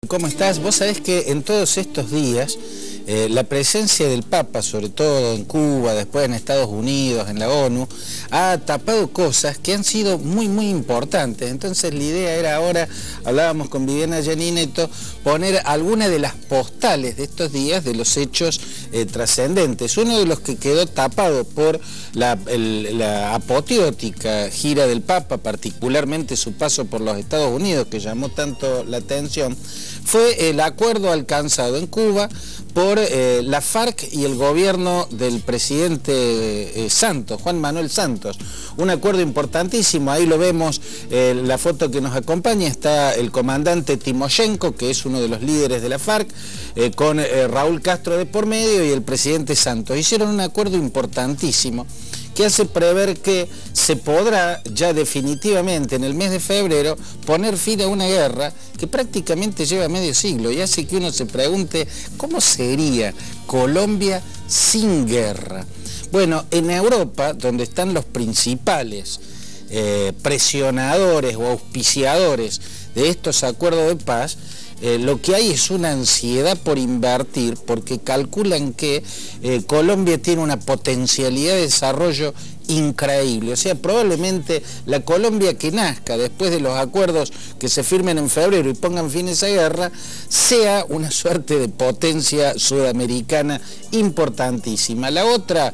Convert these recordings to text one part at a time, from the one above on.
¿Cómo estás? Vos sabés que en todos estos días la presencia del Papa, sobre todo en Cuba, después en Estados Unidos, en la ONU, ha tapado cosas que han sido muy importantes. Entonces la idea era ahora, hablábamos con Viviana Giannineto, poner alguna de las postales de estos días de los hechos trascendentes. Uno de los que quedó tapado por la apoteótica gira del Papa, particularmente su paso por los Estados Unidos, que llamó tanto la atención, fue el acuerdo alcanzado en Cuba por la FARC y el gobierno del presidente Santos, Juan Manuel Santos. Un acuerdo importantísimo, ahí lo vemos, la foto que nos acompaña, está el comandante Timoshenko, que es uno de los líderes de la FARC, con Raúl Castro de por medio y el presidente Santos. Hicieron un acuerdo importantísimo que hace prever que se podrá ya definitivamente en el mes de febrero poner fin a una guerra que prácticamente lleva medio siglo y hace que uno se pregunte ¿cómo sería Colombia sin guerra? Bueno, en Europa, donde están los principales presionadores o auspiciadores de estos acuerdos de paz, lo que hay es una ansiedad por invertir, porque calculan que Colombia tiene una potencialidad de desarrollo increíble. O sea, probablemente la Colombia que nazca después de los acuerdos que se firmen en febrero y pongan fin a esa guerra, sea una suerte de potencia sudamericana importantísima. La otra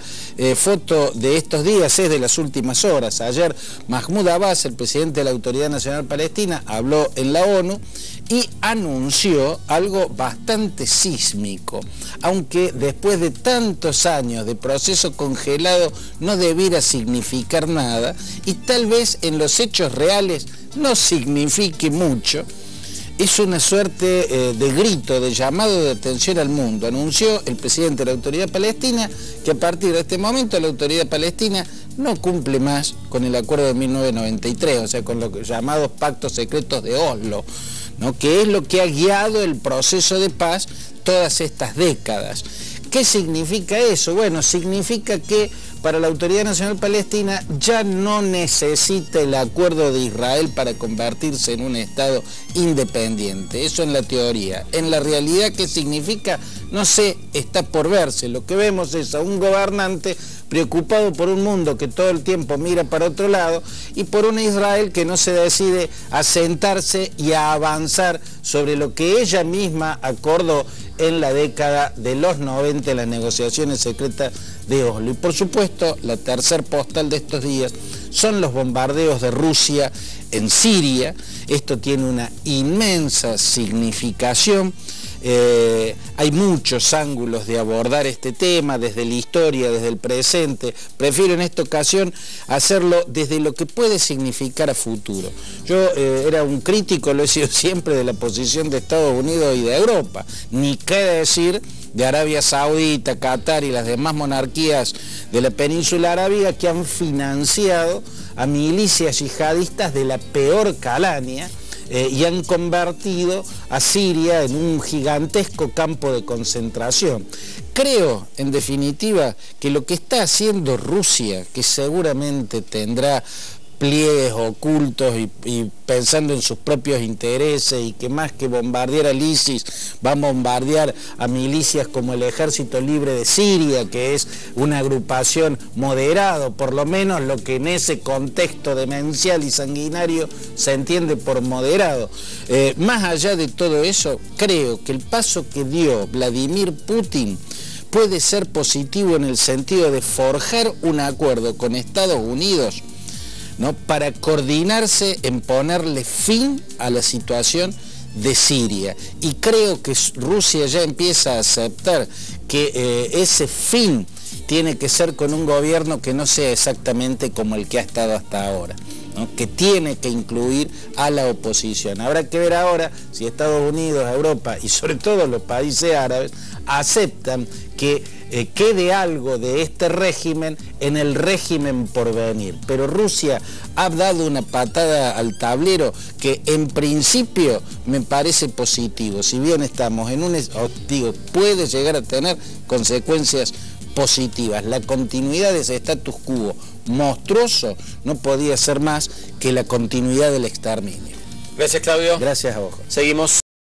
foto de estos días es de las últimas horas. Ayer Mahmoud Abbas, el presidente de la Autoridad Nacional Palestina, habló en la ONU y anunció algo bastante sísmico, aunque después de tantos años de proceso congelado no debiera significar nada y tal vez en los hechos reales no signifique mucho. Es una suerte de grito, de llamado de atención al mundo. Anunció el presidente de la Autoridad Palestina que a partir de este momento la Autoridad Palestina no cumple más con el acuerdo de 1993, o sea, con los llamados pactos secretos de Oslo, ¿no? Que es lo que ha guiado el proceso de paz todas estas décadas. ¿Qué significa eso? Bueno, significa que para la Autoridad Nacional Palestina ya no necesita el acuerdo de Israel para convertirse en un Estado independiente. Eso en la teoría. En la realidad, ¿qué significa? No sé, está por verse. Lo que vemos es a un gobernante preocupado por un mundo que todo el tiempo mira para otro lado y por una Israel que no se decide a sentarse y a avanzar sobre lo que ella misma acordó en la década de los 90 en las negociaciones secretas de Oslo. Y por supuesto, la tercer postal de estos días son los bombardeos de Rusia en Siria. Esto tiene una inmensa significación. Hay muchos ángulos de abordar este tema, desde la historia, desde el presente. Prefiero en esta ocasión hacerlo desde lo que puede significar a futuro. Yo era un crítico, lo he sido siempre, de la posición de Estados Unidos y de Europa. Ni qué decir de Arabia Saudita, Qatar y las demás monarquías de la península arábiga que han financiado a milicias yihadistas de la peor calaña, y han convertido a Siria en un gigantesco campo de concentración. Creo, en definitiva, que lo que está haciendo Rusia, que seguramente tendrá pliegues ocultos y pensando en sus propios intereses y que más que bombardear al ISIS va a bombardear a milicias como el Ejército Libre de Siria, que es una agrupación moderada, por lo menos lo que en ese contexto demencial y sanguinario se entiende por moderado. Más allá de todo eso, creo que el paso que dio Vladimir Putin puede ser positivo en el sentido de forjar un acuerdo con Estados Unidos, ¿no?, para coordinarse en ponerle fin a la situación de Siria. Y creo que Rusia ya empieza a aceptar que ese fin tiene que ser con un gobierno que no sea exactamente como el que ha estado hasta ahora, ¿no?, que tiene que incluir a la oposición. Habrá que ver ahora si Estados Unidos, Europa y sobre todo los países árabes aceptan que quede algo de este régimen en el régimen por venir. Pero Rusia ha dado una patada al tablero que en principio me parece positivo. Si bien estamos en un... puede llegar a tener consecuencias positivas. La continuidad de ese status quo monstruoso no podía ser más que la continuidad del exterminio. Gracias, Claudio. Gracias a vos. Seguimos.